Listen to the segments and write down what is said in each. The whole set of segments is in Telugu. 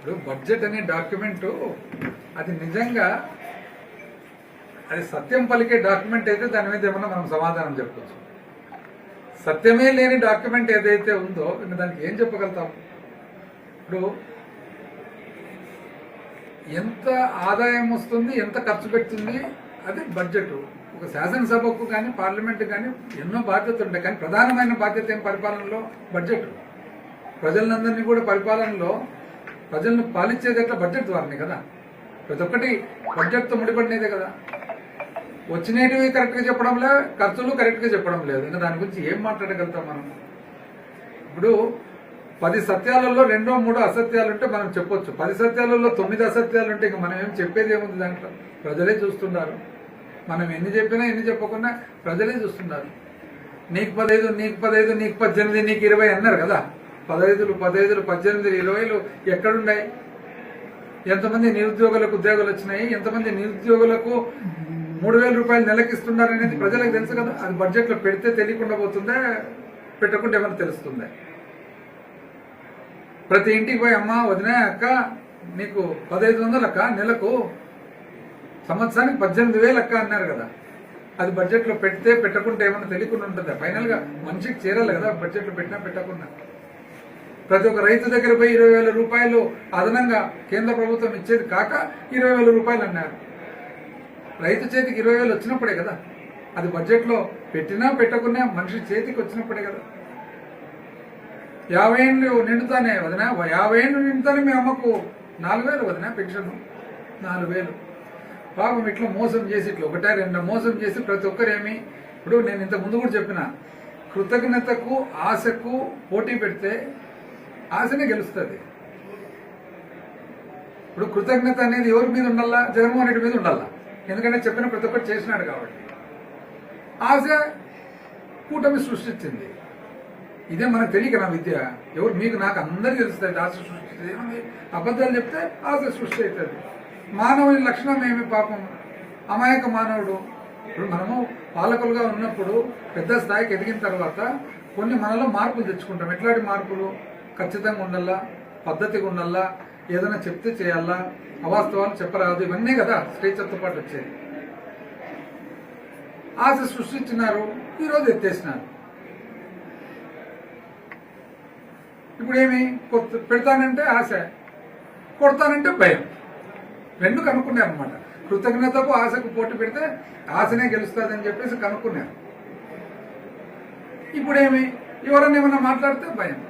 ఇప్పుడు బడ్జెట్ అనే డాక్యుమెంట్ అది నిజంగా అది సత్యం పలికే డాక్యుమెంట్ అయితే దాని మీద ఏమన్నా మనం సమాధానం చెప్పవచ్చు. సత్యమే లేని డాక్యుమెంట్ ఏదైతే ఉందో ఇంకా దానికి ఏం చెప్పగలుగుతాం? ఇప్పుడు ఎంత ఆదాయం వస్తుంది, ఎంత ఖర్చు పెడుతుంది, అది బడ్జెట్. ఒక శాసనసభకు కానీ పార్లమెంట్ కానీ ఎన్నో బాధ్యతలు ఉంటాయి, కానీ ప్రధానమైన బాధ్యత ఏం పరిపాలనలో బడ్జెట్. ప్రజలందరినీ కూడా పరిపాలనలో ప్రజలను పాలించేది ఎట్లా? బడ్జెట్ ద్వారానే కదా. ప్రతి ఒక్కటి బడ్జెట్తో ముడిపడినదే కదా. వచ్చినవి కరెక్ట్గా చెప్పడం లేదు, ఖర్చులు కరెక్ట్గా చెప్పడం లేదు. ఇంకా దాని గురించి ఏం మాట్లాడగలుగుతాం మనం? ఇప్పుడు 10 సత్యాలలో 2-3 అసత్యాలు ఉంటే మనం చెప్పొచ్చు. 10 సత్యాలలో 9 అసత్యాలు ఉంటే ఇంకా మనం ఏం చెప్పేది ఏముంది దాంట్లో? ప్రజలే చూస్తున్నారు. మనం ఎన్ని చెప్పినా ఎన్ని చెప్పకుండా ప్రజలే చూస్తున్నారు. నీకు 15, నీకు 15, నీకు 18, నీకు 20 అన్నారు కదా. 15, 18, 20 ఎక్కడున్నాయి? ఎంతమంది నిరుద్యోగులకు ఉద్యోగాలు వచ్చినాయి? ఎంతమంది నిరుద్యోగులకు 3,000 రూపాయలు నెలకి ఇస్తున్నారు అనేది ప్రజలకు తెలుసు కదా. అది బడ్జెట్లో పెడితే తెలియకుండా పోతుందా, పెట్టకుండా ఏమైనా తెలుస్తుందా? ప్రతి ఇంటికి పోయి అమ్మ, వదిన, అక్క నీకు 1,500 అక్క, నెలకు సంవత్సరానికి 18,000 అక్క అన్నారు కదా. అది బడ్జెట్లో పెడితే పెట్టకుండా ఏమైనా తెలియకుండా ఉంటుందా? ఫైనల్గా మనిషికి చేరాలి కదా బడ్జెట్లో పెట్టినా పెట్టకుండా. ప్రతి ఒక్క రైతు దగ్గర పోయి 20,000 రూపాయలు అదనంగా కేంద్ర ప్రభుత్వం ఇచ్చేది కాక 20,000 రూపాయలు అన్నారు. రైతు చేతికి 20,000 వచ్చినప్పుడే కదా. అది బడ్జెట్లో పెట్టినా పెట్టకున్నా మనిషి చేతికి వచ్చినప్పుడే కదా. 50 ఏళ్ళు నిండుతానే వదిన, 50 ఏళ్ళు నిండుతానే మీ అమ్మకు 4,000 వదిన పెన్షన్, 4,000. పాపం ఇట్లా మోసం చేసి ఇట్లా 1-2 మోసం చేసి ప్రతి ఒక్కరేమి. ఇప్పుడు నేను ఇంతకు ముందు కూడా చెప్పిన, కృతజ్ఞతకు ఆశకు పోటీ పెడితే ఆశనే గెలుస్తుంది. ఇప్పుడు కృతజ్ఞత అనేది ఎవరి మీద ఉండాలా? జగన్మోహన్ రెడ్డి మీద ఉండాలా. ఎందుకంటే చెప్పిన ప్రతి ఒక్కటి చేసినాడు కాబట్టి. ఆశ కూటమి సృష్టించింది. ఇదే మనకు తెలియక నా విద్య. ఎవరు మీకు నాకు అందరికీ తెలుస్తుంది. ఆశ సృష్టించింది ఏముంది? అబద్ధాలు చెప్తే ఆశ సృష్టి అవుతుంది. మానవుని లక్షణం ఏమి? పాపం అమాయక మానవుడు. ఇప్పుడు మనము పాలకులుగా ఉన్నప్పుడు పెద్ద స్థాయికి ఎదిగిన తర్వాత కొన్ని మనలో మార్పులు తెచ్చుకుంటాం. ఎట్లాంటి మార్పులు? ఖచ్చితంగా ఉండాలా, పద్ధతిగా ఉండాలా, ఏదైనా చెప్తే చేయాలా, అవాస్తవాలు చెప్పరాదు, ఇవన్నీ కదా స్టేచర్తో పాటు వచ్చేది. ఆశ సృష్టించినారు, ఈరోజు ఎత్తేసినారు. ఇప్పుడు ఏమి? పెడతానంటే ఆశ, కొడతానంటే భయం. రెండు కనుక్కున్నారు అనమాట. కృతజ్ఞతకు ఆశకు పోటీ పెడితే ఆశనే గెలుస్తుందని చెప్పేసి కనుక్కున్నారు. ఇప్పుడేమి? ఎవరన్నా ఏమన్నా మాట్లాడితే భయం.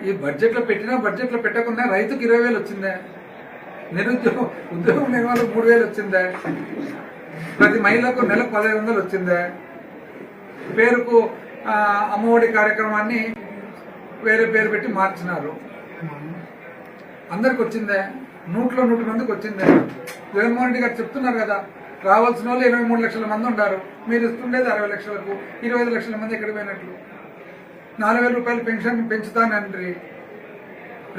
ఈ బడ్జెట్లో పెట్టినా బడ్జెట్లో పెట్టకుండా రైతుకు 20,000 వచ్చిందా? ఉద్యోగం లేని వాళ్ళకు 3,000 వచ్చిందా? ప్రతి మహిళకు నెలకు 1,500 వచ్చిందా? పేరుకు అమ్మఒడి కార్యక్రమాన్ని వేరే పేరు పెట్టి మార్చినారు. అందరికి వచ్చిందా? 100 మందికి వచ్చిందా? జగన్మోహన్ రెడ్డి గారు చెప్తున్నారు కదా, రావాల్సిన వాళ్ళు 23 లక్షల మంది ఉన్నారు, మీరు ఇస్తుండేది 60 లక్షలకు. 25 లక్షల మంది ఎక్కడికి పోయినట్లు? 4,000 రూపాయలు పెన్షన్ పెంచుతానండ్రి.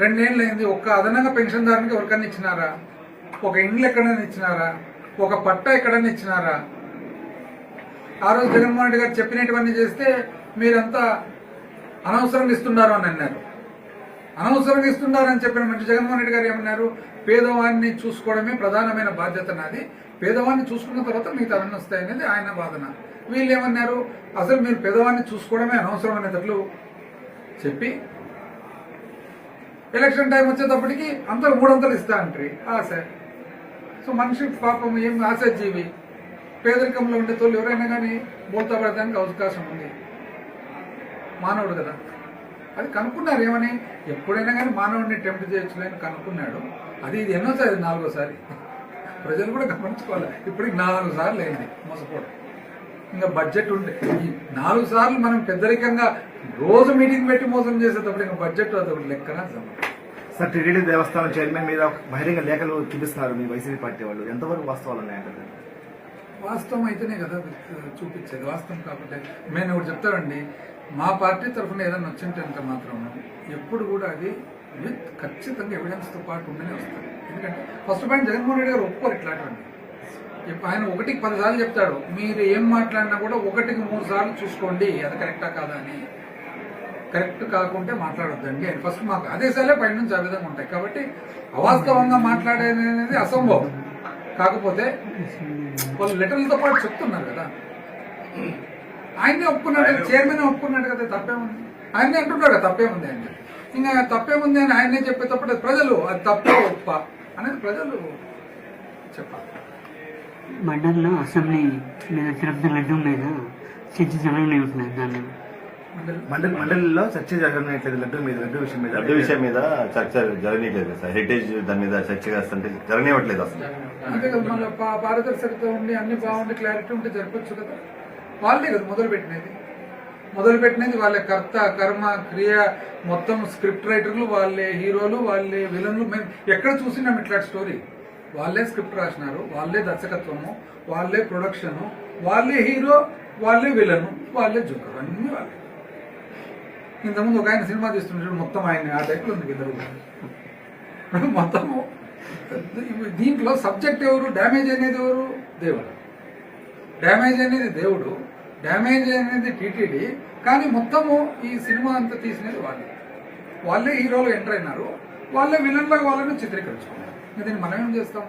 2 ఏళ్ళు అయింది. ఒక్క అదనంగా పెన్షన్దారునికి ఎవరికన్నా ఇచ్చినారా? ఒక ఇండ్లు ఎక్కడైనా ఇచ్చినారా? ఒక పట్టా ఎక్కడైనా ఇచ్చినారా? ఆ రోజు జగన్మోహన్ రెడ్డి గారు చెప్పినటువన్నీ చేస్తే మీరంతా అనవసరంగా ఇస్తున్నారు అని అన్నారు. అనవసరంగా ఇస్తున్నారని చెప్పిన మంచి జగన్మోహన్ రెడ్డి గారు ఏమన్నారు? పేదవాడిని చూసుకోవడమే ప్రధానమైన బాధ్యత నాది, పేదవాడిని చూసుకున్న తర్వాత మిగతా అవన్నీ వస్తాయనేది ఆయన వాదన. వీళ్ళు ఏమన్నారు? అసలు మీరు పేదవాడిని చూసుకోవడమే అనవసరం అనేటట్లు చెప్పి ఎలక్షన్ టైం వచ్చేటప్పటికి అంతా 300 ఇస్తా అంటారు. ఆశ. సో మనిషి పాపం ఏం ఆశాజీవి. పేదరికంలో ఉండే తోళ్ళు ఎవరైనా కానీ బోల్తా పడడానికి అవకాశం ఉంది. మానవుడు కదా. అది కనుక్కున్నారు. ఏమని? ఎప్పుడైనా కానీ మానవుడిని టెంప్ట్ చేయొచ్చులేని కనుక్కున్నాడు. అది ఇది ఎన్నోసారి? 4వ సారి. ప్రజలు కూడా గమనించుకోవాలి. ఇప్పటికి 4 సార్లు అయింది మోసపోవడం. ఇంకా బడ్జెట్ ఉండే ఈ 4 సార్లు మనం పెద్దరికంగా రోజు మీటింగ్ పెట్టి మోసం చేసేటప్పుడు ఇంకా బడ్జెట్ అదొకటి లెక్కన. సార్, టీటీడీ దేవస్థానం చైర్మన్ మీద బహిరంగ లేఖలు చూపిస్తున్నారు మీ వైసీపీ పార్టీ వాళ్ళు. ఎంతవరకు వాస్తవాలు ఉన్నాయంటే? వాస్తవం అయితేనే కదా చూపించేది. వాస్తవం కాబట్టి నేను ఒకటి చెప్తానండి, మా పార్టీ తరఫున ఏదైనా వచ్చింటే మాత్రం ఎప్పుడు కూడా అది ఖచ్చితంగా ఎవిడెన్స్తో పాటు ఉండనే వస్తుంది. ఎందుకంటే ఫస్ట్ పాయింట్, జగన్మోహన్ రెడ్డి గారు ఒప్పుకోరు ఇట్లాంటివన్నీ. ఆయన 1కి 10 సార్లు చెప్తాడు. మీరు ఏం మాట్లాడినా కూడా 1కి 3 సార్లు చూసుకోండి, అది కరెక్టా కాదా అని. కరెక్ట్ కాకుంటే మాట్లాడొద్దండి అని ఫస్ట్ మాకు ఆదేశాలే పైన నుంచి ఆ విధంగా ఉంటాయి. కాబట్టి అవాస్తవంగా మాట్లాడేది అనేది అసంభవం. కాకపోతే వాళ్ళు లెటర్లతో పాటు చెప్తున్నారు కదా, ఆయనే ఒప్పుకున్నాడు, చైర్మన్ ఒప్పుకున్నాడు కదా, తప్పేముంది? ఆయనే అంటున్నాడు కదా తప్పేముంది అని. ఇంకా తప్పేముంది అని ఆయనే చెప్పేటప్పుడు ప్రజలు అది తప్పే ఒప్ప అనేది ప్రజలు చెప్పాలి. మండలిలో అసెంబ్లీ మీద తిరుపతి లడ్డు మీద చర్చ జరగనివ్వట్లేదు. దాన్ని మండలిలో చర్చ జరగట్లేదు. లడ్డు విషయం మీద చర్చ జరగనీయట్లేదు సార్. హెరిటేజ్ దాని మీద చర్చ చేస్తుంటే జరగనివ్వట్లేదు అసలు. అంతే కదా, మళ్ళీ పారదర్శకత ఉండి అన్ని బాగుండి క్లారిటీ ఉంటే జరపచ్చు కదా. వాళ్ళే కదా మొదలుపెట్టినది వాళ్ళే, కర్త కర్మ క్రియ మొత్తం స్క్రిప్ట్ రైటర్లు వాళ్ళే, హీరోలు వాళ్ళే, విలన్లు. మేము ఎక్కడ చూసినాం ఇట్లాంటి స్టోరీ. వాళ్ళే స్క్రిప్ట్ రాసినారు, వాళ్ళే దర్శకత్వము, వాళ్ళే ప్రొడక్షను, వాళ్ళే హీరో, వాళ్ళే విలను, వాళ్ళే జోకర్, అన్ని వాళ్ళే. ఇంతకుముందు ఒక ఆయన సినిమా తీస్తుంటాడు, మొత్తం ఆయన ఆ టైప్లో ఉంది ఇద్దరు మొత్తము. దీంట్లో సబ్జెక్ట్ ఎవరు, డ్యామేజ్ అనేది ఎవరు? దేవుడు. డ్యామేజ్ అనేది దేవుడు, డ్యామేజ్ అనేది టీటీడీ. కానీ మొత్తము ఈ సినిమా అంతా తీసినది వాళ్ళే హీరోలు ఎంటర్ అయినారు, వాళ్ళే విలన్లకు వాళ్ళని చిత్రీకరించుకున్నారు. దీన్ని మనం ఏం చేస్తాం?